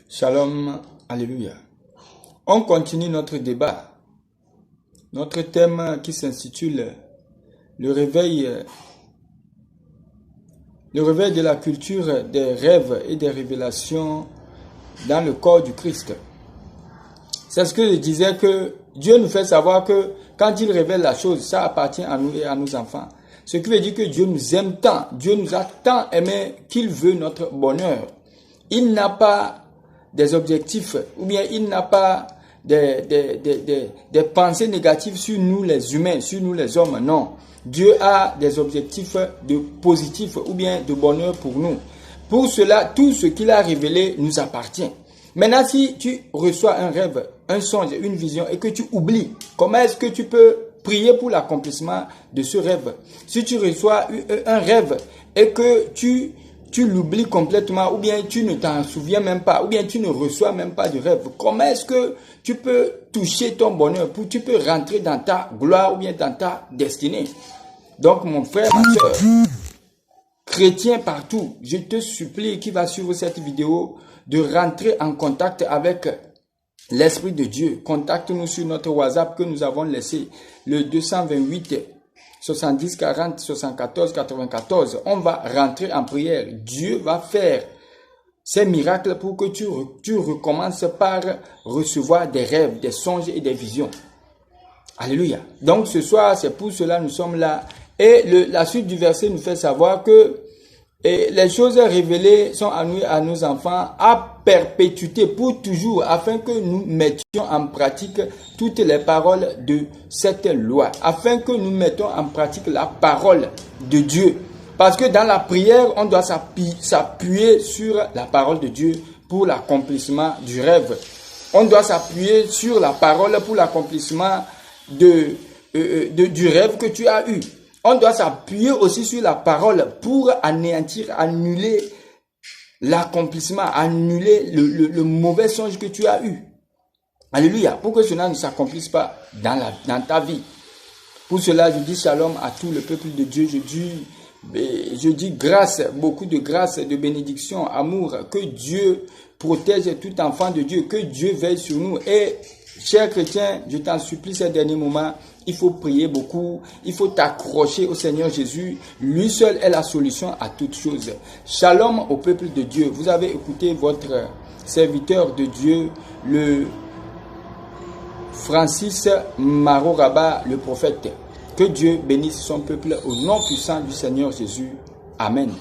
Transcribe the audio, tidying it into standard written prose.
Shalom, alléluia. On continue notre débat. Notre thème qui s'intitule le réveil de la culture des rêves et des révélations dans le corps du Christ. C'est ce que je disais, que Dieu nous fait savoir que quand il révèle la chose, ça appartient à nous et à nos enfants. Ce qui veut dire que Dieu nous aime tant, Dieu nous a tant aimé qu'il veut notre bonheur. Il n'a pas des objectifs, ou bien il n'a pas des pensées négatives sur nous les humains, sur nous les hommes, non. Dieu a des objectifs de positifs ou bien de bonheur pour nous. Pour cela, tout ce qu'il a révélé nous appartient. Maintenant, si tu reçois un rêve, un songe, une vision et que tu oublies, comment est-ce que tu peux prier pour l'accomplissement de ce rêve? Si tu reçois un rêve et que tu l'oublies complètement, ou bien tu ne t'en souviens même pas, ou bien tu ne reçois même pas de rêve, comment est-ce que tu peux toucher ton bonheur, tu peux rentrer dans ta gloire ou bien dans ta destinée? Donc mon frère, ma soeur, chrétien partout, je te supplie qui va suivre cette vidéo de rentrer en contact avec l'Esprit de Dieu. Contacte-nous sur notre WhatsApp que nous avons laissé, le 228 70 40 74 94. On va rentrer en prière. Dieu va faire ces miracles pour que tu recommences par recevoir des rêves, des songes et des visions. Alléluia. Donc ce soir, c'est pour cela que nous sommes là. Et la suite du verset nous fait savoir que les choses révélées sont à nous et à nos enfants à perpétuité pour toujours, afin que nous mettions en pratique toutes les paroles de cette loi, afin que nous mettons en pratique la parole de Dieu. Parce que dans la prière, on doit s'appuyer sur la parole de Dieu pour l'accomplissement du rêve. On doit s'appuyer sur la parole pour l'accomplissement du rêve que tu as eu. On doit s'appuyer aussi sur la parole pour anéantir, annuler l'accomplissement, annuler le mauvais songe que tu as eu. Alléluia. Pour que cela ne s'accomplisse pas dans ta vie. Pour cela, je dis shalom à tout le peuple de Dieu. Je dis grâce, beaucoup de grâce, de bénédiction, amour. Que Dieu protège tout enfant de Dieu. Que Dieu veille sur nous. Et chers chrétiens, je t'en supplie ces derniers moments, il faut prier beaucoup, il faut t'accrocher au Seigneur Jésus. Lui seul est la solution à toutes choses. Shalom au peuple de Dieu. Vous avez écouté votre serviteur de Dieu, le Francis Maroraba, le prophète. Que Dieu bénisse son peuple au nom puissant du Seigneur Jésus. Amen.